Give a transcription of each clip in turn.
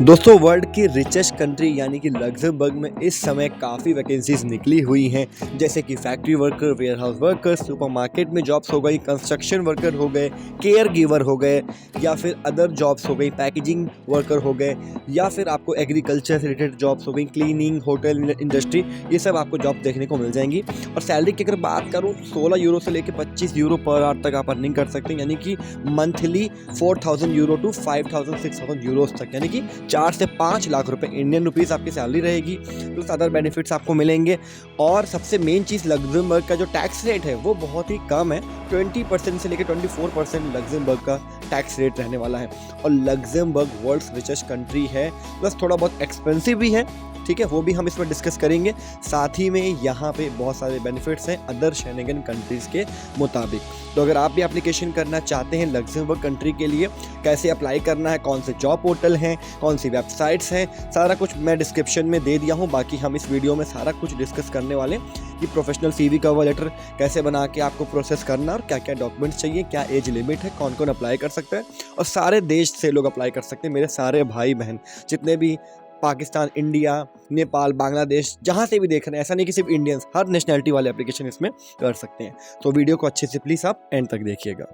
दोस्तों वर्ल्ड की richest country यानी कि लग्जमबर्ग में इस समय काफ़ी वैकेंसीज निकली हुई हैं, जैसे कि factory worker, warehouse worker, supermarket में जॉब्स हो गई, कंस्ट्रक्शन वर्कर हो गए, केयर गिवर हो गए, या फिर अदर जॉब्स हो गई, पैकेजिंग वर्कर हो गए, या फिर आपको एग्रीकल्चर से रिलेटेड जॉब्स हो गई, क्लीनिंग, होटल इंडस्ट्री, ये सब आपको जॉब देखने को मिल जाएंगी। और सैलरी की अगर बात करूँ 16 यूरो से लेकर 25 यूरो पर आवर तक आप अर्निंग कर सकते हैं, यानी कि मंथली 4000 यूरो टू 5000-6000 यूरोज तक, यानी कि 4 से 5 लाख रुपए इंडियन रुपीस आपकी सैलरी रहेगी, प्लस अदर बेनिफिट्स आपको मिलेंगे। और सबसे मेन चीज़, लग्जमबर्ग का जो टैक्स रेट है वो बहुत ही कम है, 20% से लेकर 24% लग्जमबर्ग का टैक्स रेट रहने वाला है। और लग्जमबर्ग वर्ल्ड्स रिचेस्ट कंट्री है, प्लस थोड़ा बहुत एक्सपेंसिव भी है, ठीक है, वो भी हम इसमें डिस्कस करेंगे। साथ ही में यहाँ पे बहुत सारे बेनिफिट्स हैं अदर शेंगन कंट्रीज़ के मुताबिक। तो अगर आप भी एप्लीकेशन करना चाहते हैं लग्जमबर्ग कंट्री के लिए, कैसे अप्लाई करना है, कौन से जॉब पोर्टल हैं, कौन सी वेबसाइट्स हैं, सारा कुछ मैं डिस्क्रिप्शन में दे दिया हूँ। बाकी हम इस वीडियो में सारा कुछ डिस्कस करने वाले हैं कि प्रोफेशनल CV कवर लेटर कैसे बना के आपको प्रोसेस करना, और क्या क्या डॉक्यूमेंट्स चाहिए, क्या एज लिमिट है, कौन कौन अप्लाई कर सकता है, और सारे देश से लोग अप्लाई कर सकते हैं। मेरे सारे भाई बहन जितने भी पाकिस्तान, इंडिया, नेपाल, बांग्लादेश, जहाँ से भी देख रहे हैं, ऐसा नहीं कि सिर्फ इंडियंस, हर नेशनैलिटी वाले एप्लीकेशन इसमें कर सकते हैं। तो वीडियो को अच्छे से प्लीज़ आप एंड तक देखिएगा।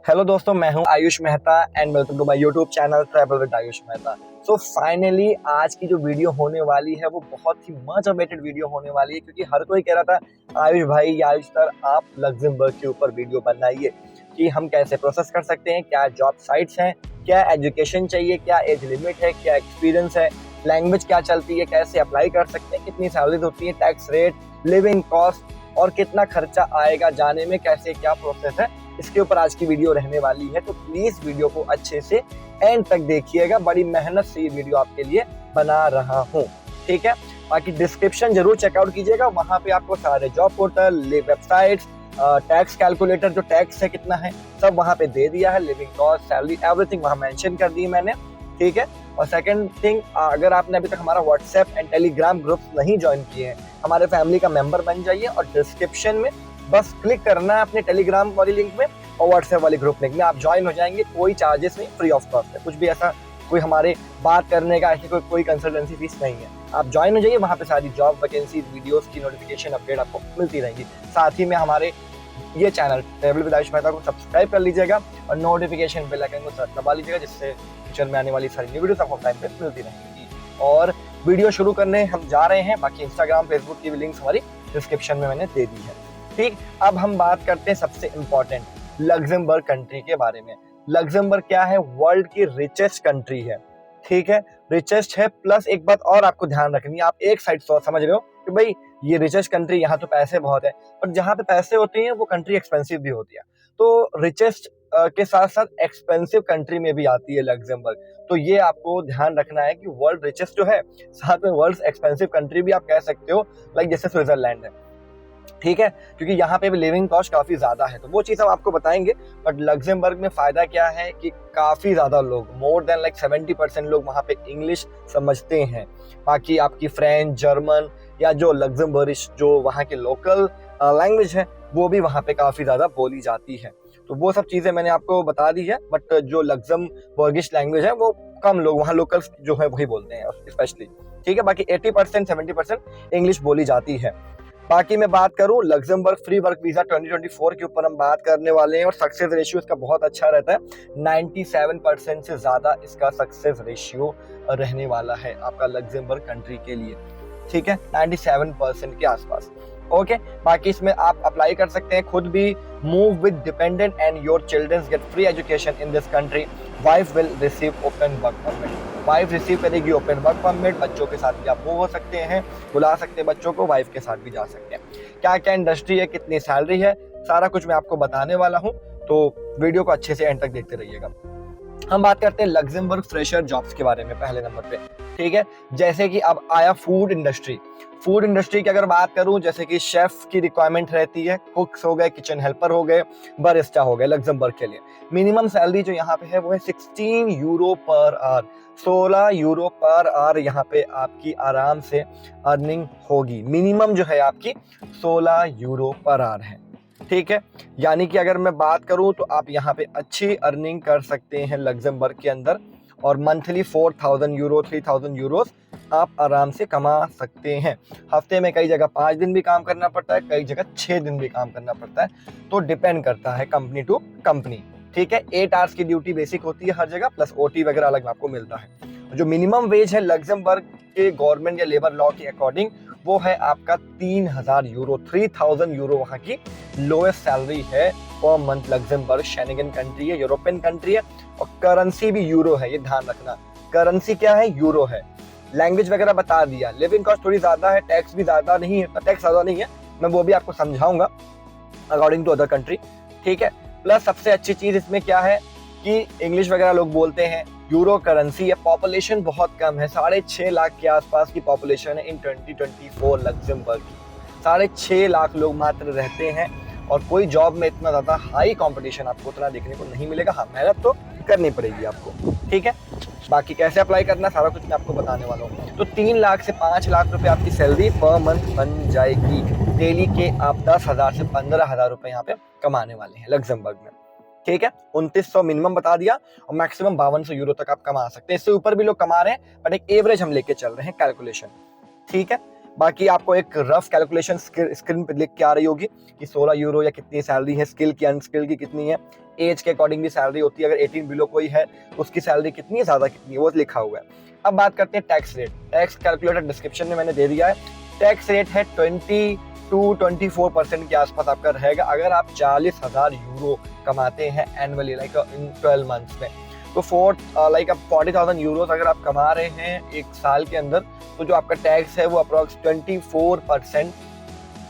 हेलो दोस्तों, मैं हूं Ayush Mehta and welcome to my YouTube channel travel with Ayush Mehta. So finally आज की जो वीडियो होने वाली है वो बहुत ही मच अवेटेड वीडियो होने वाली है, क्योंकि हर कोई कह रहा था आयुष भाई, आयुष सर, आप लग्जमबर्ग के ऊपर वीडियो बनाइए कि हम कैसे प्रोसेस कर सकते हैं, क्या जॉब साइट्स हैं, क्या एजुकेशन चाहिए, क्या एज लिमिट है, क्या एक्सपीरियंस है, लैंग्वेज क्या चलती है, कैसे अप्लाई कर सकते हैं, कितनी सैलरीज होती है, टैक्स रेट, लिविंग कॉस्ट और कितना खर्चा आएगा जाने में, कैसे क्या प्रोसेस है, इसके ऊपर आज की वीडियो रहने वाली है। तो प्लीज वीडियो को अच्छे से एंड तक देखिएगा, बड़ी मेहनत से ये वीडियो आपके लिए बना रहा हूँ, ठीक है। बाकी डिस्क्रिप्शन जरूर चेकआउट कीजिएगा, वहां पे आपको सारे job portal, websites, tax calculator, जो टैक्स है कितना है, सब वहां पे दे दिया है, लिविंग कॉस्ट, सैलरी, एवरीथिंग वहां मेंशन कर दी मैंने, ठीक है। और सेकंड थिंग, अगर आपने अभी तक हमारा व्हाट्सएप एंड टेलीग्राम ग्रुप नहीं ज्वाइन किए हैं, हमारे फैमिली का मेंबर बन जाइए, और डिस्क्रिप्शन में बस क्लिक करना है अपने टेलीग्राम वाली लिंक में और व्हाट्सएप वाली ग्रुप लिंक में, आप ज्वाइन हो जाएंगे। कोई चार्जेस नहीं, फ्री ऑफ कॉस्ट है, कुछ भी ऐसा कोई हमारे बात करने का ऐसी कोई कंसल्टेंसी फीस नहीं है। आप ज्वाइन हो जाइए, वहां पे सारी जॉब वैकेंसी वीडियोस की नोटिफिकेशन अपडेट आपको मिलती रहेंगी। साथ ही में हमारे ये channel travel with Ayush Mehta को सब्सक्राइब कर लीजिएगा और नोटिफिकेशन बेल आइकन को दबा लीजिएगा, जिससे फ्यूचर में आने वाली सारी न्यू वीडियोस आपको टाइम पे मिलती रहेंगी। और वीडियो शुरू करने हम जा रहे हैं, बाकी इंस्टाग्राम, फेसबुक की भी लिंक्स हमारी डिस्क्रिप्शन में मैंने दे दी है, ठीक। अब हम बात करते हैं सबसे इंपॉर्टेंट लग्जमबर्ग कंट्री के बारे में। लग्जमबर्ग क्या है? वर्ल्ड की रिचेस्ट कंट्री है, ठीक है, रिचेस्ट है। प्लस एक बात और आपको ध्यान रखनी है, आप एक साइड समझ रहे हो कि भाई ये रिचेस्ट कंट्री, यहाँ तो पैसे बहुत है, पर जहाँ पे पैसे होते हैं वो कंट्री एक्सपेंसिव भी होती है। तो रिचेस्ट के साथ साथ एक्सपेंसिव कंट्री में भी आती है लग्जमबर्ग। तो ये आपको ध्यान रखना है कि वर्ल्ड रिचेस्ट जो है, साथ में वर्ल्ड एक्सपेंसिव कंट्री भी आप कह सकते हो, लाइक जैसे स्विट्जरलैंड है, ठीक है, क्योंकि यहाँ पे भी लिविंग कॉस्ट काफी ज्यादा है, तो वो चीज हम आपको बताएंगे। बट लग्जमबर्ग में फायदा क्या है कि काफी ज्यादा लोग, मोर देन लाइक 70% लोग वहाँ पे इंग्लिश समझते हैं। बाकी आपकी फ्रेंच, जर्मन या जो लग्जमबर्गिश, जो वहाँ की लोकल लैंग्वेज है, वो भी वहाँ पे काफी ज्यादा बोली जाती है। तो वो सब चीजें मैंने आपको बता दी है, बट जो लग्जमबर्गिश लैंग्वेज है वो कम लोग वहाँ लोकल्स जो है वही बोलते हैं स्पेशली, ठीक है। बाकी 80% 70% इंग्लिश बोली जाती है। बाकी मैं बात करूं लग्जमबर्ग फ्री वर्क वीजा 2024 के ऊपर हम बात करने वाले हैं, और सक्सेस रेशियो इसका बहुत अच्छा रहता है, 97% से ज्यादा इसका सक्सेस रेशियो रहने वाला है आपका लग्जमबर्ग कंट्री के लिए, ठीक है, 97% के आसपास, ओके। बाकी इसमें आप अप्लाई कर सकते हैं खुद भी। Move with dependent and your children get free education in this country, wife will receive open work permit, wife receive करेगी ओपन वर्क परमिट, बच्चों के साथ भी आप मूव हो सकते हैं, बुला सकते हैं बच्चों को, वाइफ के साथ भी जा सकते हैं। क्या क्या इंडस्ट्री है, कितनी सैलरी है, सारा कुछ मैं आपको बताने वाला हूँ, तो वीडियो को अच्छे से एंड तक देखते रहिएगा। हम बात करते हैं लग्जमबर्ग फ्रेशर जॉब्स के बारे में पहले नंबर पे, ठीक है। जैसे कि अब आया फूड इंडस्ट्री। फूड इंडस्ट्री की अगर बात करूं, जैसे कि शेफ की रिक्वायरमेंट रहती है, कुक्स हो गए, किचन हेल्पर हो गए, बरिस्टा हो गए लग्जमबर्ग के लिए। मिनिमम सैलरी जो यहाँ पे है वो है 16 euro per hour, 16 euro per hour यहाँ पे आपकी आराम से अर्निंग होगी। मिनिमम जो है आपकी 16 यूरो पर आवर है, ठीक है, यानी कि अगर मैं बात करूं तो आप यहाँ पे अच्छी अर्निंग कर सकते हैं लग्जमबर्ग के अंदर, और मंथली 4,000 यूरो 3,000 यूरोस आप आराम से कमा सकते हैं। हफ्ते में कई जगह 5 दिन भी काम करना पड़ता है, कई जगह 6 दिन भी काम करना पड़ता है, तो डिपेंड करता है कंपनी टू कंपनी। ठीक है, 8 आवर्स की ड्यूटी बेसिक होती है हर जगह, प्लस ओटी वगैरह अलग आपको मिलता है। जो मिनिमम वेज है लग्जमबर्ग के गवर्नमेंट या लेबर लॉ के अकॉर्डिंग, वो है आपका 3,000 यूरो, 3,000 यूरो वहाँ की लोएस्ट सैलरी है per month. Luxembourg Schengen country है, यूरोपियन कंट्री है, और करेंसी भी यूरो है, ये ध्यान रखना। करेंसी क्या है? यूरो है। लैंग्वेज वगैरह बता दिया। लिविंग कॉस्ट थोड़ी ज्यादा है, टैक्स भी ज्यादा नहीं है, टैक्स ज्यादा नहीं है, मैं वो भी आपको समझाऊंगा अकॉर्डिंग टू अदर कंट्री। ठीक है, प्लस सबसे अच्छी चीज इसमें क्या है कि इंग्लिश वगैरह लोग बोलते हैं, यूरो करेंसी है, पॉपुलेशन बहुत कम है, 6.5 लाख के आसपास की पॉपुलेशन है इन 2024 लग्जमबर्ग की। 6.5 लाख लोग मात्र रहते हैं, और कोई जॉब में इतना ज्यादा हाई कंपटीशन आपको उतना देखने को नहीं मिलेगा। हाँ, मेहनत तो करनी पड़ेगी आपको। ठीक है, बाकी कैसे अप्लाई करना सारा कुछ मैं आपको बताने वाला हूँ। तो 3 लाख से 5 लाख रुपए आपकी सैलरी पर मंथ बन जाएगी। डेली के आप 10,000 से 15,000 रुपए यहाँ पे कमाने वाले हैं लग्जमबर्ग में। ठीक है, 2900 मिनिमम बता दिया, और मैक्सिमम 5200 यूरो तक आप कमा सकते हैं। इससे ऊपर भी लोग कमा रहे हैं, बट एक एवरेज हम लेके चल रहे हैं कैलकुलेशन। ठीक है, बाकी आपको एक रफ कैलकुलेशन स्क्रीन पे लिख के आ रही होगी कि 16 यूरो या कितनी सैलरी है, स्किल की अनस्किल की कितनी है, एज के अकॉर्डिंग भी सैलरी होती है। अगर 18 बिलो कोई है तो उसकी सैलरी कितनी है, ज्यादा कितनी है, वो लिखा हुआ है। अब बात करते हैं tax rate. Tax calculator description में मैंने दे दिया है। टैक्स रेट है 20 to 24% के आसपास आपका रहेगा अगर आप 40,000 यूरो कमाते हैं एनुअली, लाइक इन 12 मंथ्स में। तो 40,000 यूरोस अगर आप कमा रहे हैं एक साल के अंदर, तो जो आपका टैक्स है वो अप्रोक्स 24%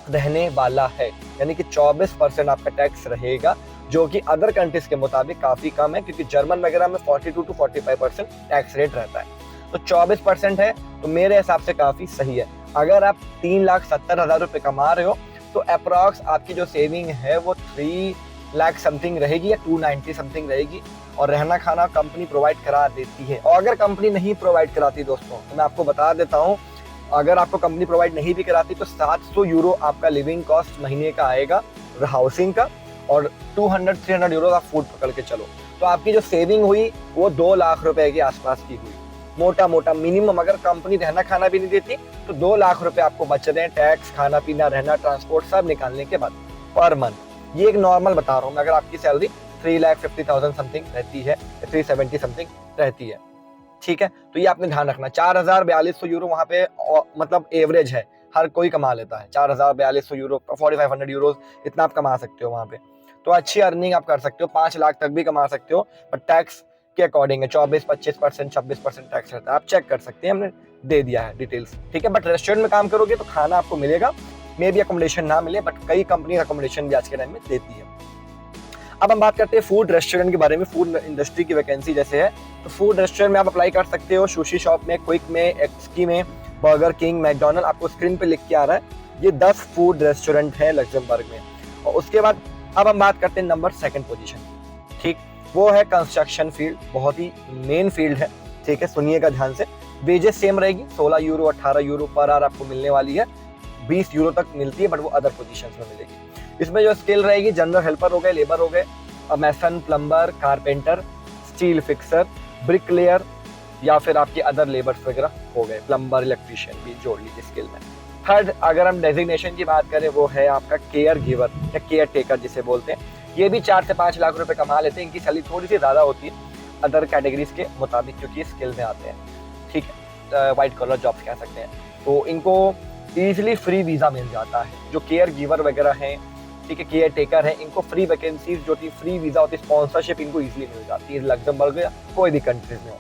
रहने वाला है, यानी कि 24% आपका टैक्स रहेगा, जो कि अदर कंट्रीज के मुताबिक काफी कम है, क्योंकि जर्मन वगैरह में 42 to 45% टैक्स रेट रहता है। तो 24% है, तो मेरे हिसाब से काफी सही है। अगर आप 3,70,000 रुपए कमा रहे हो, तो अप्रोक्स आपकी जो सेविंग है वो 3 लाख समथिंग रहेगी या 290 समथिंग रहेगी, और रहना खाना कंपनी प्रोवाइड करा देती है। और अगर कंपनी नहीं प्रोवाइड कराती दोस्तों, तो मैं आपको बता देता हूँ, अगर आपको कंपनी प्रोवाइड नहीं भी कराती तो 700 यूरो आपका लिविंग कॉस्ट महीने का आएगा हाउसिंग का, और 200-300 यूरो आप फूड पकड़ के चलो, तो आपकी जो सेविंग हुई वो 2 लाख रुपए के आसपास की हुई, मोटा मोटा मिनिमम। अगर कंपनी रहना खाना भी नहीं देती तो 2 लाख रुपए आपको बच रहे हैं, टैक्स, खाना पीना, रहना, ट्रांसपोर्ट सब निकालने के बाद पर मंथ। ये एक नॉर्मल बता रहा हूँ मैं। अगर आपकी सैलरी 3,50,000 समथिंग रहती है, 370 समथिंग रहती है, ठीक है, तो ये आपने ध्यान रखना। 4,4200 यूरो वहाँ पे मतलब एवरेज है, हर कोई कमा लेता है 4,4200 यूरो, 4,500 यूरो, इतना आप कमा सकते हो वहाँ पे। तो अच्छी अर्निंग आप कर सकते हो, 5 लाख तक भी कमा सकते हो, पर टैक्स के अकॉर्डिंग है 24-25%, 26% टैक्स रहता है। आप चेक कर सकते हैं, हमने दे दिया है डिटेल्स। ठीक है, बट रेस्टोरेंट में काम करोगे तो खाना आपको मिलेगा, मे बी अकोमोडेशन ना मिले, बट कई कंपनी अकोमोडेशन भी आज के टाइम में देती है। अब हम बात करते हैं फूड रेस्टोरेंट के बारे में। फूड इंडस्ट्री की वैकेंसी जैसे है, तो फूड रेस्टोरेंट में आप अप्लाई कर सकते हो, सुशी शॉप में, क्विक में, एक्सकी में, बर्गर किंग, मैकडोनल्ड, आपको स्क्रीन पे लिख के आ रहा है। ये 10 फूड रेस्टोरेंट है लग्जमबर्ग में। और उसके बाद अब हम बात करते हैं नंबर 2 पोजीशन, ठीक, वो है कंस्ट्रक्शन फील्ड, बहुत ही मेन फील्ड है। ठीक है, सुनिएगा ध्यान से। वेजेस सेम रहेगी, 16 यूरो 18 यूरो पर आवर आपको मिलने वाली है, 20 यूरो तक मिलती है, बट वो अदर पोजीशंस में मिलेगी। इसमें जो स्किल रहेगी, जनरल हेल्पर हो गए, लेबर हो गए, mason, plumber, carpenter, steel fixer, bricklayer, या फिर आपके अदर लेबर्स वगैरह हो गए, प्लम्बर, इलेक्ट्रीशियन भी जोड़ लीजिए स्किल में। थर्ड, अगर हम डेजिग्नेशन की बात करें, वो है आपका केयर गिवर या केयर टेकर जिसे बोलते हैं। ये भी 4 से 5 लाख रुपए कमा लेते हैं, इनकी सैलरी थोड़ी सी ज्यादा होती है अदर कैटेगरीज के मुताबिक, क्योंकि स्किल में आते हैं। ठीक है, व्हाइट कॉलर जॉब्स कह सकते हैं, तो इनको इजीली फ्री वीजा मिल जाता है। जो केयर गिवर वगैरह हैं, ठीक है, केयर टेकर है, इनको फ्री वैकेंसीज जो थी, फ्री वीजा होती है, स्पॉन्सरशिप इनको इजीली मिल जाती है लग्जमबर्ग या कोई भी कंट्रीज में हो।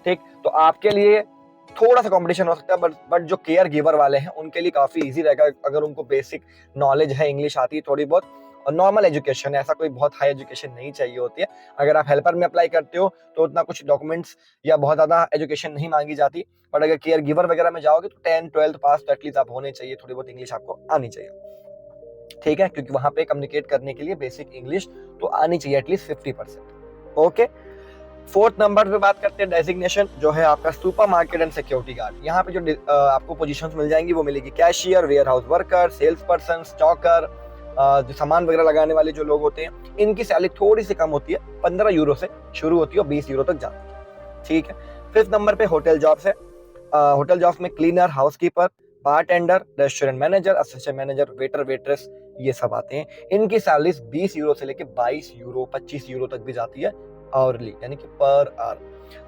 ठीक, तो आपके लिए थोड़ा सा कंपटीशन हो सकता है, बट जो केयर गिवर वाले हैं उनके लिए काफी इजी रहेगा, अगर उनको बेसिक नॉलेज है, इंग्लिश आती है थोड़ी बहुत, और नॉर्मल एजुकेशन है, ऐसा कोई बहुत हाई एजुकेशन नहीं चाहिए होती है। अगर आप हेल्पर में अप्लाई करते हो तो उतना कुछ डॉक्यूमेंट्स या बहुत ज्यादा एजुकेशन नहीं मांगी जाती, बट अगर केयर गिवर वगैरह में जाओगे तो 10-12 पास तो एटलीस्ट आप होने चाहिए, थोड़ी बहुत इंग्लिश आपको आनी चाहिए। ठीक है, क्योंकि वहां पे कम्युनिकेट करने के लिए बेसिक इंग्लिश तो आनी चाहिए एटलीस्ट 50%। ओके, 4th नंबर पे बात करते हैं डेजिग्नेशन, जो है आपका supermarket and security guard. यहाँ पे जो आपको पोजीशंस मिल जाएंगी वो मिलेगी cashier, warehouse worker, sales person, stocker, जो सामान वगैरह लगाने वाले जो लोग होते हैं, इनकी सैलरी थोड़ी सी कम होती है, 15 यूरो से शुरू होती है और 20 यूरो तक जाती है। ठीक है। 5th नंबर पे होटल जॉब्स है। होटल जॉब्स में cleaner, housekeeper, bartender, restaurant manager, assistant manager, waiter, waitress, ये सब आते हैं। इनकी सैलरीज 20 यूरो से लेके 22 यूरो 25 यूरो तक भी जाती है आवरली, यानी कि पर आवर।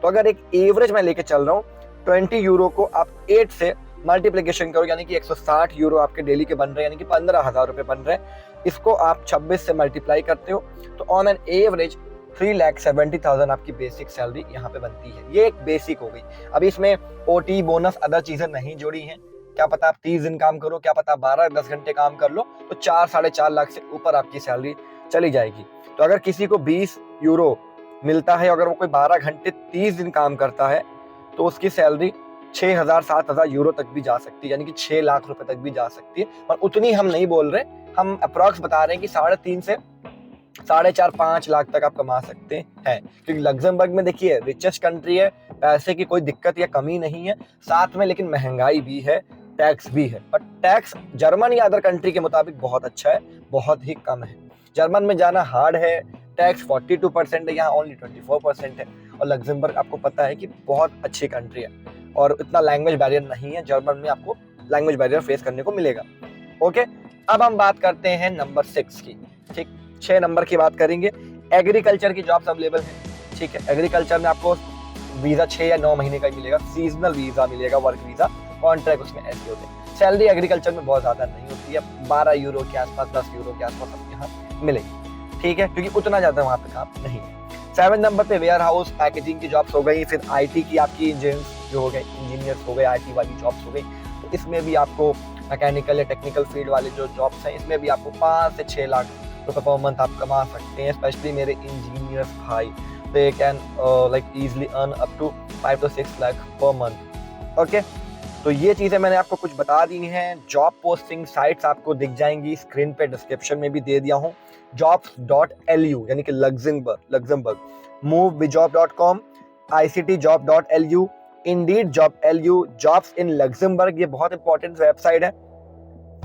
तो अगर एक एवरेज मैं लेके चल रहा हूँ, 20 यूरो को आप 8 से मल्टीप्लीकेशन करो, यानी कि 160 यूरो आपके डेली के बन रहे हैं, यानी कि 15,000 रुपए बन रहे हैं। इसको आप 26 से मल्टीप्लाई करते हो तो ऑन एन एवरेज 3,70,000 आपकी बेसिक सैलरी यहाँ पे बनती है। ये एक बेसिक हो गई। अभी इसमें ओटी, बोनस, अदर चीजें नहीं जुड़ी हैं। क्या पता आप 30 दिन काम करो, क्या पता 12-10 घंटे काम कर लो, तो 4-4.5 लाख से ऊपर आपकी सैलरी चली जाएगी। तो अगर किसी को 20 यूरो मिलता है, अगर वो कोई 12 घंटे 30 दिन काम करता है, तो उसकी सैलरी 6,000-7,000 यूरो तक भी जा सकती है, यानी कि 6 लाख रुपए तक भी जा सकती है। और उतनी हम नहीं बोल रहे, हम अप्रॉक्स बता रहे हैं कि 3.5 से 4.5-5 लाख तक आप कमा सकते हैं। क्योंकि लग्जमबर्ग में देखिए रिचेस्ट कंट्री है, पैसे की कोई दिक्कत या कमी नहीं है, साथ में लेकिन महंगाई भी है, टैक्स भी है। पर टैक्स जर्मन या अदर कंट्री के मुताबिक बहुत अच्छा है, बहुत ही कम है। जर्मन में जाना हार्ड है, टैक्स 42% है, यहाँ ओनली 24% है। और लग्जमबर्ग आपको पता है कि बहुत अच्छी कंट्री है और इतना लैंग्वेज बैरियर नहीं है। जर्मन में आपको लैंग्वेज बैरियर फेस करने को मिलेगा। ओके, अब हम बात करते हैं नंबर 6 की। ठीक, 6 नंबर की बात करेंगे। एग्रीकल्चर की जॉब्स अवेलेबल है। ठीक है, एग्रीकल्चर में आपको वीजा 6 या 9 महीने का मिलेगा, सीजनल वीजा मिलेगा, वर्क वीजा, कॉन्ट्रैक्ट उसमें ऐसे होते हैं। सैलरी एग्रीकल्चर में बहुत ज्यादा नहीं होती है, 12 यूरो के आसपास, 10 यूरो के आसपास आपको यहाँ मिलेगी। ठीक है, क्योंकि उतना ज्यादा वहाँ पे काम नहीं है। 7 नंबर पे वेयर हाउस, पैकेजिंग की जॉब्स हो गई। फिर आईटी की आपकी इंजीनियर्स जो हो गए, इंजीनियर्स हो गए, आईटी वाली जॉब्स हो गई। तो इसमें भी आपको मैकेनिकल या टेक्निकल फील्ड वाले जो जॉब्स हैं, इसमें भी आपको 5 से 6 लाख रुपए पर मंथ आप कमा सकते हैं। स्पेशली मेरे इंजीनियर्स भाई, they can like easily earn up to 5 to 6 lakh per month. Okay, तो ये चीजें मैंने आपको कुछ बता दी हैं। जॉब पोस्टिंग साइट्स आपको दिख जाएंगी स्क्रीन पे, डिस्क्रिप्शन में भी दे दिया हूँ। jobs.lu यानी कि Luxembourg, movebijob.com, ictjob.lu, indeed.lu, jobs in Luxembourg, ये बहुत इंपॉर्टेंट वेबसाइट है,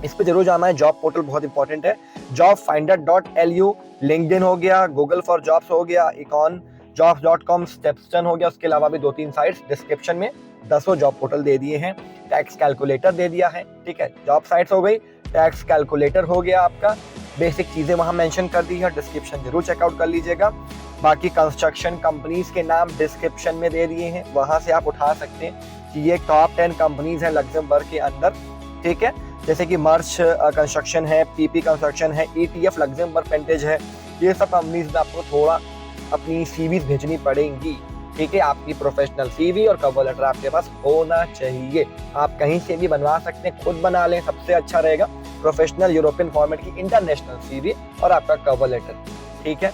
इस पे जरूर जाना है। जॉब पोर्टल बहुत इंपॉर्टेंट है। jobfinder.lu, लिंक्डइन हो गया, गूगल फॉर जॉब्स हो गया, इकॉन jobs.com, स्टेपस्टन हो गया। उसके अलावा भी 2-3 साइट्स डिस्क्रिप्शन में 10 जॉब पोर्टल दे दिए हैं। टैक्स कैलकुलेटर दे दिया है। ठीक है, जॉब साइट्स हो गई, टैक्स कैलकुलेटर हो गया आपका, बेसिक चीजें वहां मेंशन कर दी है। डिस्क्रिप्शन जरूर चेकआउट कर लीजिएगा। बाकी कंस्ट्रक्शन कंपनीज के नाम डिस्क्रिप्शन में दे दिए हैं, वहां से आप उठा सकते हैं कि ये टॉप 10 कंपनीज हैं लग्जमबर्ग के अंदर। ठीक है, जैसे कि मर्च कंस्ट्रक्शन है, पीपी कंस्ट्रक्शन है, ईटीएफ लग्जमबर्ग पेंटेज है। ये सब कंपनीज में आपको थोड़ा अपनी सीवीज भेजनी पड़ेंगी। ठीक है, आपकी प्रोफेशनल सीवी और कवर लेटर आपके पास होना चाहिए। आप कहीं से भी बनवा सकते हैं, खुद बना लें, सबसे अच्छा रहेगा। प्रोफेशनल यूरोपियन फॉर्मेट की इंटरनेशनल सीवी और आपका कवर लेटर। ठीक है,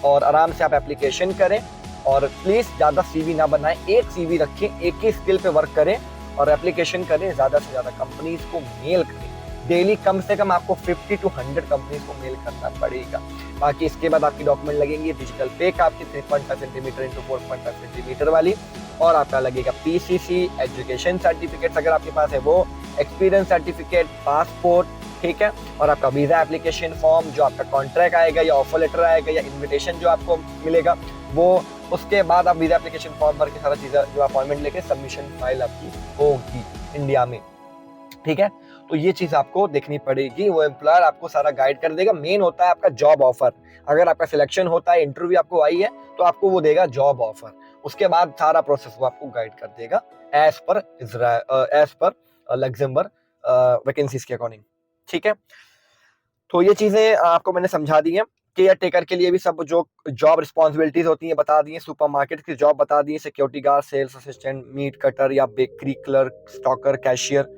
और आराम से आप एप्लीकेशन करें और प्लीज ज्यादा सीवी ना बनाएं, एक सीवी रखें, एक ही स्किल पे वर्क करें और एप्लीकेशन करें। ज्यादा से ज्यादा कंपनीज को मेल करें। डेली कम से कम आपको 50 to 100 कंपनीज को मेल करना पड़ेगा। बाकी इसके बाद आपकी डॉक्यूमेंट लगेंगी डिजिटल पेक आपकी 3.5 सेंटीमीटर इंटू 4.5 सेंटीमीटर वाली, और आपका लगेगा पीसीसी, एजुकेशन सर्टिफिकेट अगर आपके पास है वो, एक्सपीरियंस सर्टिफिकेट, पासपोर्ट। ठीक है, और आपका वीजा एप्लीकेशन फॉर्म, जो आपका कॉन्ट्रैक्ट आएगा या ऑफर लेटर आएगा या इन्विटेशन जो आपको मिलेगा वो। उसके बाद आप वीजा एप्लीकेशन फॉर्म भर के सारा चीज़ जो अपॉइंटमेंट लेके सबमिशन फाइल आपकी होगी इंडिया में। ठीक है, तो ये चीज आपको देखनी पड़ेगी। वो एम्प्लॉयर आपको सारा गाइड कर देगा। मेन होता है आपका जॉब ऑफर। अगर आपका सिलेक्शन होता है, इंटरव्यू आपको आई है, तो आपको वो देगा जॉब ऑफर। उसके बाद सारा प्रोसेस वो आपको गाइड कर देगा एज पर लग्जमबर्ग वैकेंसीज के अकॉर्डिंग। ठीक है, तो ये चीजें आपको मैंने समझा दी है। केयर टेकर के लिए भी सब जो जॉब रिस्पॉन्सिबिलिटीज होती हैं बता दी है। सुपरमार्केट की जॉब बता दी है, security guard, sales assistant, meat cutter या बेकरी क्लर्क, स्टॉकर, कैशियर,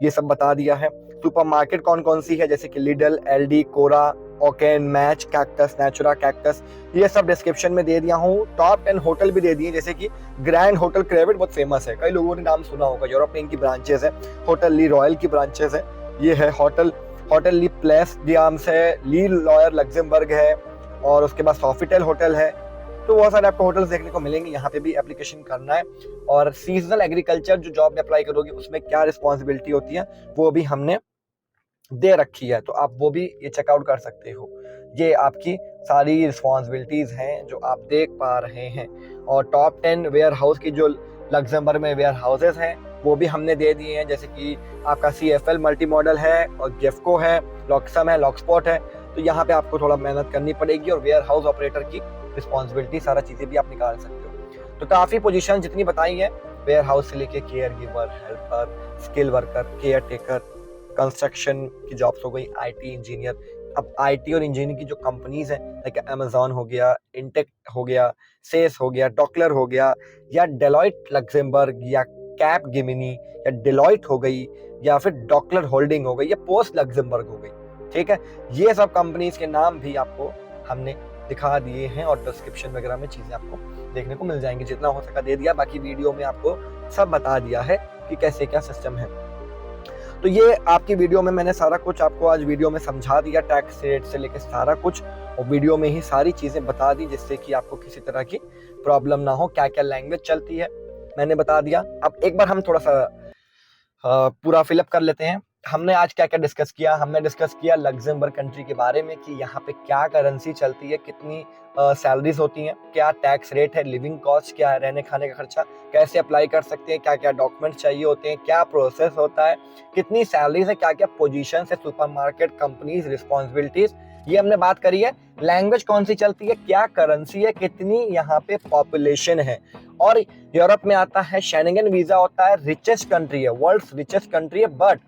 ये सब बता दिया है। सुपरमार्केट कौन कौन सी है, जैसे कि लिडल, एलडी, कोरा, ओकेन, मैच, कैक्टस, नेचुरा, कैक्टस, ये सब डिस्क्रिप्शन में दे दिया हूँ। टॉप 10 होटल भी दे दिए, जैसे कि ग्रैंड होटल क्रेविट बहुत फेमस है, कई लोगों ने नाम सुना होगा। यूरोप में इनकी ब्रांचेस है। होटल ली रॉयल की ब्रांचेस है। ये है होटल ली प्लेस डियाम्स है, ली लॉयर लग्जमबर्ग है, और उसके बाद सॉफिटेल होटल है। तो बहुत सारे आपको होटल्स देखने को मिलेंगे, यहाँ पे भी एप्लीकेशन करना है। और सीजनल एग्रीकल्चर जो जॉब में अप्लाई करोगे उसमें क्या रिस्पॉन्सिबिलिटी होती है वो भी हमने दे रखी है, तो आप वो भी ये चेकआउट कर सकते हो। ये आपकी सारी रिस्पॉन्सिबिलिटीज़ हैं जो आप देख पा रहे हैं। और टॉप 10 वेयर हाउस की जो लग्जमबर्ग में वेयर हाउसेज हैं वो भी हमने दे दिए हैं, जैसे कि आपका CFL मल्टी मॉडल है और गेफको है, लॉक्सम है, लॉकस्पॉट है। तो यहाँ पे आपको थोड़ा मेहनत करनी पड़ेगी और वेयर हाउस ऑपरेटर की रिस्पॉन्सिबिलिटी सारा चीज़ें भी आप निकाल सकते हो। तो काफ़ी पोजीशन जितनी बताई है, वेयर हाउस से लेके care giver, helper, skill worker, care taker, construction की जॉब्स हो गई, IT इंजीनियर। अब IT और इंजीनियरिंग की जो कंपनीज हैं, लाइक अमेजॉन हो गया, इंटेक हो गया, सेस हो गया, डॉकलर हो गया, या डेलॉइट लग्जमबर्ग, या कैप गेमिनी, या डेलॉइट हो गई, या फिर डॉकलर होल्डिंग हो गई, या पोस्ट लग्जमबर्ग हो गई। ठीक है, ये सब कंपनीज के नाम भी आपको हमने दिखा दिए हैं और डिस्क्रिप्शन वगैरह में चीजें आपको देखने को मिल जाएंगी। जितना हो सका दे दिया, बाकी वीडियो में आपको सब बता दिया है कि कैसे क्या सिस्टम है। तो ये आपकी वीडियो में मैंने सारा कुछ आपको आज वीडियो में समझा दिया, टैक्स रेट से लेकर सारा कुछ, और वीडियो में ही सारी चीज़ें बता दी, जिससे कि आपको किसी तरह की प्रॉब्लम ना हो। क्या क्या लैंग्वेज चलती है मैंने बता दिया। अब एक बार हम थोड़ा सा पूरा फिलअप कर लेते हैं। हमने आज क्या क्या डिस्कस किया। हमने डिस्कस किया लग्जमबर्ग कंट्री के बारे में कि यहाँ पे क्या करेंसी चलती है, कितनी सैलरीज होती हैं, क्या टैक्स रेट है, लिविंग कॉस्ट क्या है, रहने खाने का खर्चा, कैसे अप्लाई कर सकते हैं, क्या क्या डॉक्यूमेंट चाहिए होते हैं, क्या प्रोसेस होता है, कितनी सैलरीज है, क्या क्या पोजीशन है, सुपरमार्केट कंपनीज, रिस्पॉन्सिबिलिटीज, ये हमने बात करी है। लैंग्वेज कौन सी चलती है, क्या करेंसी है, कितनी यहाँ पे पॉपुलेशन है। और यूरोप में आता है, शेंगेन वीजा होता है, रिचेस्ट कंट्री है, वर्ल्ड्स रिचेस्ट कंट्री है, बट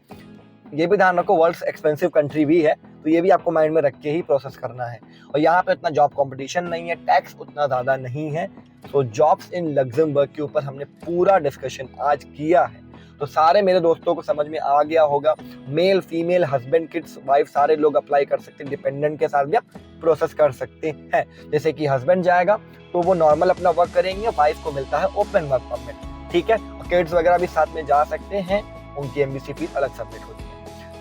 ये भी ध्यान रखो वर्ल्ड्स एक्सपेंसिव कंट्री भी है। तो ये भी आपको माइंड में रख के ही प्रोसेस करना है। और यहाँ पे उतना जॉब कंपटीशन नहीं है, टैक्स उतना ज्यादा नहीं है। तो जॉब्स इन लग्जमबर्ग के ऊपर हमने पूरा डिस्कशन आज किया है। तो सारे मेरे दोस्तों को समझ में आ गया होगा। Male, female, husband, kids, wife, सारे लोग अप्लाई कर सकते हैं। डिपेंडेंट के साथ भी आप प्रोसेस कर सकते हैं। जैसे कि हस्बैंड जाएगा तो वो नॉर्मल अपना वर्क करेंगे, वाइफ को मिलता है ओपन वर्क परमिट। ठीक है, किड्स वगैरह भी साथ में जा सकते हैं, उनकी MBC फीस अलग सबमिट होती है।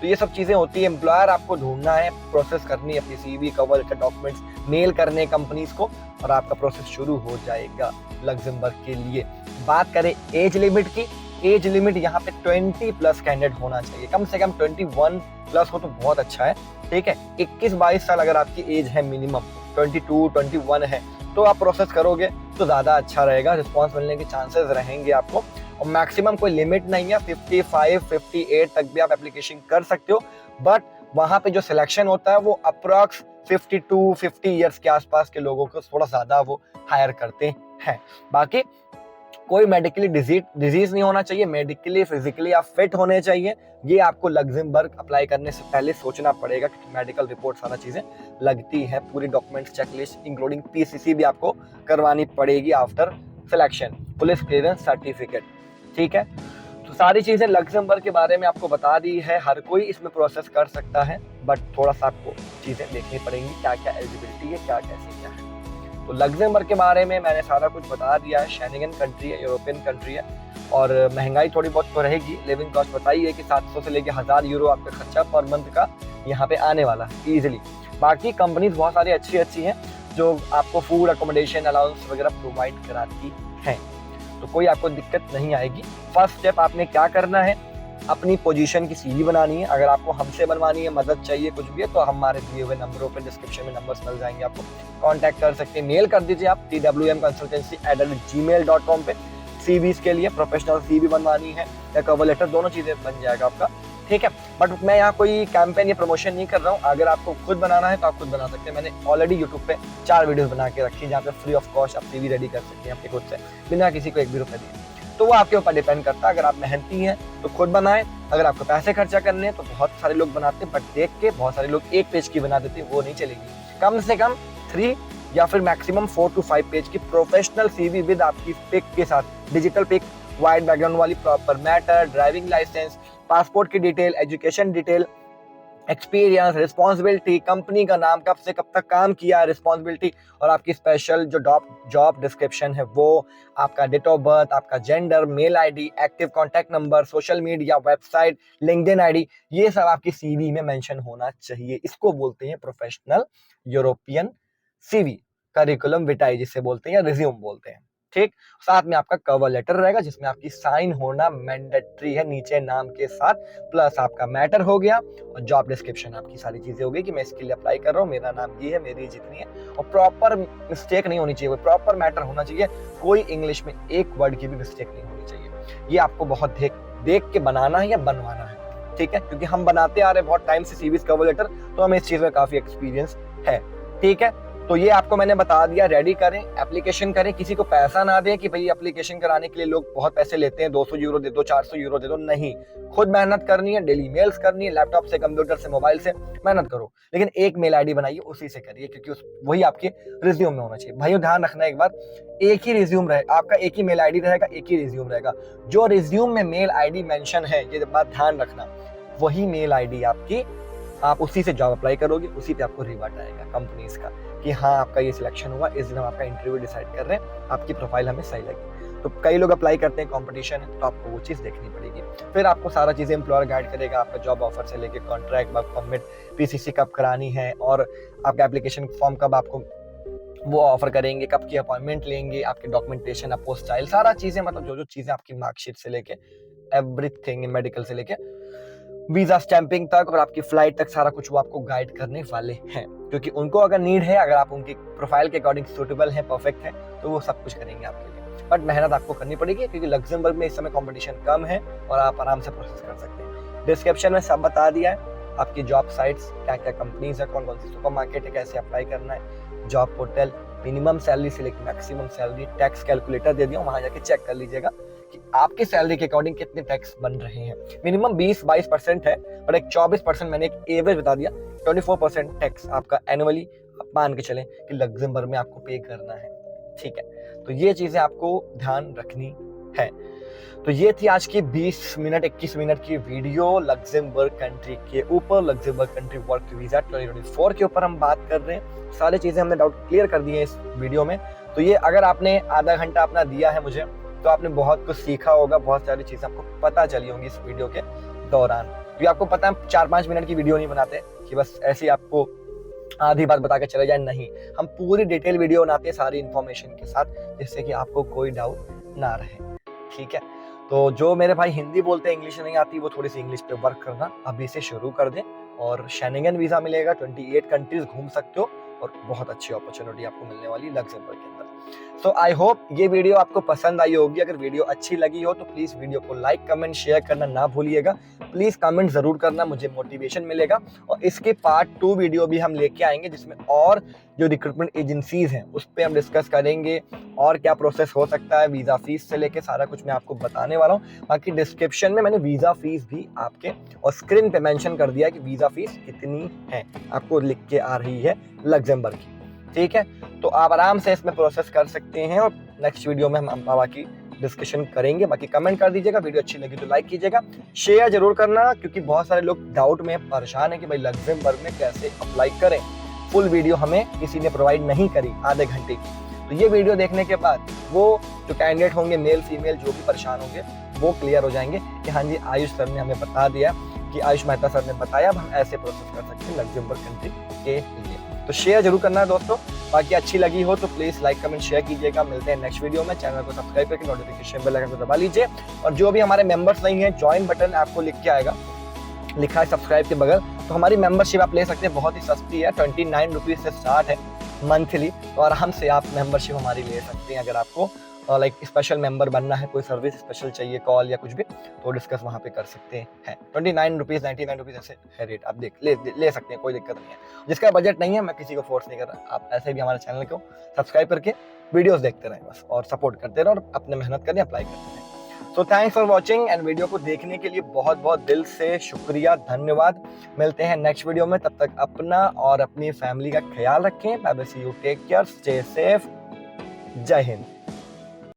तो ये सब चीजें होती है। एम्प्लॉयर आपको ढूंढना है, प्रोसेस करनी है, अपनी CV, cover letter, documents mail करने कंपनीज को, और आपका प्रोसेस शुरू हो जाएगा लग्जमबर्ग के लिए। बात करें एज लिमिट की, एज लिमिट यहाँ पे 20+ कैंडिडेट होना चाहिए, कम से कम 21+ हो तो बहुत अच्छा है। ठीक है, 21-22 साल अगर आपकी एज है, मिनिमम 22-21 है, तो आप प्रोसेस करोगे तो ज्यादा अच्छा रहेगा, रिस्पॉन्स मिलने के चांसेस रहेंगे आपको। और मैक्सिमम कोई लिमिट नहीं है, 55-58 तक भी आप एप्लीकेशन कर सकते हो। बट वहां पे जो सिलेक्शन होता है वो अप्रॉक्स 52-50 ईयर्स के आसपास के लोगों को थोड़ा ज्यादा वो हायर करते हैं। बाकी कोई मेडिकली डिजीज नहीं होना चाहिए, मेडिकली फिजिकली आप फिट होने चाहिए। ये आपको लग्जमबर्ग अप्लाई करने से पहले सोचना पड़ेगा, क्योंकि मेडिकल रिपोर्ट सारा चीजें लगती है, पूरी डॉक्यूमेंट्स चेकलिस्ट इंक्लूडिंग PCC भी आपको करवानी पड़ेगी after selection, police clearance certificate. ठीक है, तो सारी चीजें लग्जमबर्ग के बारे में आपको बता दी है। हर कोई इसमें प्रोसेस कर सकता है, बट थोड़ा सा आपको चीजें देखनी पड़ेंगी, क्या क्या एलिजिबिलिटी है, क्या कैसे क्या है। तो लग्जमबर्ग के बारे में मैंने सारा कुछ बता दिया है। शेंगेन कंट्री है, यूरोपियन कंट्री है, और महंगाई थोड़ी बहुत तो रहेगी। लिविंग कॉस्ट बताइए कि 700 से लेके 1000 यूरो आपका खर्चा पर मंथ का यहाँ पे आने वाला है इजिली। बाकी कंपनीज बहुत सारी अच्छी अच्छी हैं जो आपको फूड, अकोमोडेशन, अलाउंस वगैरह प्रोवाइड कराती हैं, तो कोई आपको दिक्कत नहीं आएगी। फर्स्ट स्टेप आपने क्या करना है, अपनी पोजीशन की CV बनानी है। अगर आपको हमसे बनवानी है, मदद चाहिए, कुछ भी है, तो हमारे दिए हुए नंबरों पे डिस्क्रिप्शन में नंबर्स मिल जाएंगे, आपको कांटेक्ट कर सकते हैं। मेल कर दीजिए आप twmconsultancy@gmail.com पे। CVs के लिए प्रोफेशनल CV बनवानी है या कवर लेटर, दोनों चीजें बन जाएगा आपका। ठीक है, बट मैं यहाँ कोई कैंपेन या प्रमोशन नहीं कर रहा हूँ। अगर आपको खुद बनाना है तो आप खुद बना सकते हैं। मैंने ऑलरेडी यूट्यूब पे 4 वीडियोस बना के रखी है, जहाँ पे फ्री ऑफ कॉस्ट आप CV रेडी कर सकते हैं अपने खुद से, बिना किसी को 1 भी रुपए दिए। तो वो आपके ऊपर डिपेंड करता है। अगर आप मेहनती हैं तो खुद बनाएं, अगर आपको पैसे खर्चा करने हैं तो बहुत सारे लोग बनाते हैं, बट देख के बहुत सारे लोग 1 पेज की बना देते हैं, वो नहीं चलेगी। कम से कम 3 या फिर मैक्सिमम 4 to 5 पेज की प्रोफेशनल CV विद आपकी पिक के साथ, डिजिटल पिक, वाइट बैकग्राउंड वाली, proper matter, driving licence, passport की detail, education detail, experience, responsibility, company का नाम, कब से कब तक काम किया है, रिस्पॉन्सिबिलिटी, और आपकी स्पेशल जो जॉब डिस्क्रिप्शन है वो, आपका डेट ऑफ बर्थ, आपका gender, mail ID, active contact number, social media, website, LinkedIn ID, ये सब आपकी CV में मेंशन होना चाहिए। इसको बोलते हैं प्रोफेशनल यूरोपियन CV, करिकुलम विटाई जिसे बोलते हैं, या रिज्यूम बोलते हैं। ठीक, साथ में आपका कवर लेटर रहेगा जिसमें आपकी साइन होना मैंडेटरी है नीचे नाम के साथ, प्लस आपका मैटर हो गया और जॉब डिस्क्रिप्शन आपकी सारी चीजें हो गई कि मैं इसके लिए अप्लाई कर रहा हूँ, मेरा नाम ये है, मेरी एज इतनी है, और प्रॉपर मिस्टेक नहीं होनी चाहिए, प्रॉपर मैटर होना चाहिए, कोई इंग्लिश में एक वर्ड की भी मिस्टेक नहीं होनी चाहिए। ये आपको बहुत देख के बनाना है या बनवाना है, ठीक है, क्योंकि हम बनाते आ रहे हैं बहुत टाइम से सीवीज कवर लेटर, तो हमें इस चीज में काफी एक्सपीरियंस है, ठीक है। तो ये आपको मैंने बता दिया, रेडी करें, एप्लीकेशन करें, किसी को पैसा ना दें कि भाई एप्लीकेशन कराने के लिए लोग बहुत पैसे लेते हैं, 200 यूरो दे दो, 400 यूरो दे दो, नहीं, खुद मेहनत करनी है, डेली मेल्स करनी है, लैपटॉप से, कंप्यूटर से, मोबाइल से मेहनत करो, लेकिन एक मेल आईडी बनाइए, उसी से करिए, क्योंकि वही आपके रिज्यूम में होना चाहिए। भाइयों ध्यान रखना एक बार, एक ही रिज्यूम रहे आपका, एक ही मेल आईडी रहेगा, एक ही रिज्यूम रहेगा, जो रिज्यूम में मेल आईडी मेंशन है, ये बात ध्यान रखना, वही मेल आईडी आपकी, आप उसी से जॉब अप्लाई करोगे, उसी पे आपको रिवर्ट आएगा कंपनीज का कि हाँ आपका ये सिलेक्शन हुआ, इस दिन हम आपका इंटरव्यू डिसाइड कर रहे हैं, आपकी प्रोफाइल हमें सही लगी। तो कई लोग अप्लाई करते हैं, कंपटीशन है, तो आपको वो चीज़ देखनी पड़ेगी। फिर आपको सारा चीज़ें एम्प्लॉयर गाइड करेगा, आपका जॉब ऑफर से लेके कॉन्ट्रैक्ट, वर्क परमिट, पीसीसी कब करानी है, और आपका एप्लीकेशन फॉर्म कब आपको वो ऑफर करेंगे, कब की अपॉइंटमेंट लेंगे, आपके डॉक्यूमेंटेशन, अपोस्टाइल, सारा चीज़ें, मतलब जो चीज़ें आपकी मार्कशीट से लेके एवरीथिंग, मेडिकल से लेके वीजा स्टैंपिंग तक और आपकी फ्लाइट तक, सारा कुछ वो आपको गाइड करने वाले हैं, क्योंकि उनको अगर नीड है, अगर आप उनकी प्रोफाइल के अकॉर्डिंग सूटेबल है, परफेक्ट है, तो वो सब कुछ करेंगे आपके लिए। बट मेहनत आपको करनी पड़ेगी, क्योंकि लग्जमबर्ग में इस समय कंपटीशन कम है और आप आराम से प्रोसेस कर सकते हैं। डिस्क्रिप्शन में सब बता दिया है, आपकी जॉब साइट्स, क्या क्या कंपनीज है, कौन कौन सी सुपरमार्केट है, कैसे अप्लाई करना है, जॉब पोर्टल, मिनिमम सैलरी से लेकर मैक्सिमम सैलरी, टैक्स कैलकुलेटर दे दिया, वहां जाके चेक कर लीजिएगा कि आपकी सैलरी के अकॉर्डिंग कितने टैक्स बन रहे हैं। मिनिमम 20-22% है, और एक 24% मैंने एक एवरेज बता दिया, 24% टैक्स आपका एनुअली आप मान के चलें कि लग्जमबर्ग में आपको पे करना है, ठीक है। तो ये चीजें आपको ध्यान रखनी है। तो ये थी आज की 21 मिनट की वीडियो लग्जमबर्ग कंट्री के ऊपर, लग्जमबर्ग कंट्री वर्क वीजा 2024 के ऊपर हम बात कर रहे हैं। सारी चीजें हमने डाउट क्लियर कर दिए इस वीडियो में। तो ये अगर आपने आधा घंटा अपना दिया है मुझे, तो आपने बहुत कुछ सीखा होगा, बहुत सारी चीजें आपको पता चली होंगी इस वीडियो के दौरान। क्योंकि आपको पता है 4-5 मिनट की वीडियो नहीं बनाते कि बस ऐसे ही आपको आधी बात बता के चले जाए, नहीं, हम पूरी डिटेल वीडियो बनाते हैं सारी इन्फॉर्मेशन के साथ, जिससे कि आपको कोई डाउट ना रहे, ठीक है। तो जो मेरे भाई हिंदी बोलते हैं, इंग्लिश नहीं आती, वो थोड़ी सी इंग्लिश पे वर्क करना अभी से शुरू कर दें, और शेंगन वीजा मिलेगा, 28 कंट्रीज घूम सकते हो, और बहुत अच्छी अपॉर्चुनिटी आपको मिलने वाली लग्जमबर्ग के अंदर। सो आई होप ये वीडियो आपको पसंद आई होगी। अगर वीडियो अच्छी लगी हो तो प्लीज वीडियो को लाइक, कमेंट, शेयर करना ना भूलिएगा। प्लीज कमेंट जरूर करना, मुझे मोटिवेशन मिलेगा। और इसके पार्ट 2 वीडियो भी हम लेके आएंगे, जिसमें और जो रिक्रूटमेंट एजेंसीज हैं उस पर हम डिस्कस करेंगे, और क्या प्रोसेस हो सकता है, वीजा फीस से लेके सारा कुछ मैं आपको बताने वाला हूँ। बाकी डिस्क्रिप्शन में मैंने वीजा फीस भी आपके और स्क्रीन पे मेंशन कर दिया कि वीजा फीस कितनी है, आपको लिख के आ रही है लग्जमबर्ग की, ठीक है। तो आप आराम से इसमें प्रोसेस कर सकते हैं, और नेक्स्ट वीडियो में हम बाकी डिस्कशन करेंगे। बाकी कमेंट कर दीजिएगा, वीडियो अच्छी लगी तो लाइक कीजिएगा, शेयर जरूर करना, क्योंकि बहुत सारे लोग डाउट में परेशान है कि भाई लग्जमबर्ग में कैसे अप्लाई करें। फुल वीडियो हमें किसी ने प्रोवाइड नहीं करी आधे घंटे की। तो ये वीडियो देखने के बाद वो जो कैंडिडेट होंगे, मेल फीमेल जो भी परेशान होंगे, वो क्लियर हो जाएंगे कि हाँ जी, आयुष सर ने हमें बता दिया, कि आयुष मेहता सर ने बताया, अब हम ऐसे प्रोसेस कर सकते हैं लग्जमबर्ग कंट्री के लिए। तो शेयर जरूर करना है दोस्तों। बाकी अच्छी लगी हो तो प्लीज लाइक, कमेंट, शेयर कीजिएगा। मिलते हैं नेक्स्ट वीडियो में। चैनल को सब्सक्राइब करके नोटिफिकेशन बेल आइकन को दबा लीजिए। और जो भी हमारे मेंबर्स नहीं है, ज्वाइन बटन आपको लिख के आएगा, लिखा है सब्सक्राइब के बगल, तो हमारी मेंबरशिप आप ले सकते हैं, बहुत ही सस्ती है, 29 रुपीज से स्टार्ट है मंथली। तो आराम से आप मेंबरशिप हमारी ले सकते हैं। अगर आपको लाइक स्पेशल मेंबर बनना है, कोई सर्विस स्पेशल चाहिए, कॉल या कुछ भी, तो डिस्कस वहाँ पे कर सकते हैं। 29 रुपीज, 99 रुपीज ऐसे है रेट, आप ले सकते हैं, कोई दिक्कत नहीं है। जिसका बजट नहीं है, मैं किसी को फोर्स नहीं कर रहा, आप ऐसे भी हमारे चैनल को सब्सक्राइब करके वीडियोस देखते रहें बस, और सपोर्ट करते रहें, और अपने मेहनत करें, अप्लाई करते रहें। So thanks for watching, and video को देखने के लिए बहुत बहुत दिल से शुक्रिया, धन्यवाद। मिलते हैं नेक्स्ट वीडियो में, तब तक अपना और अपनी फैमिली का ख्याल रखें। Bye bye, see you, take care, stay safe, जय हिंद।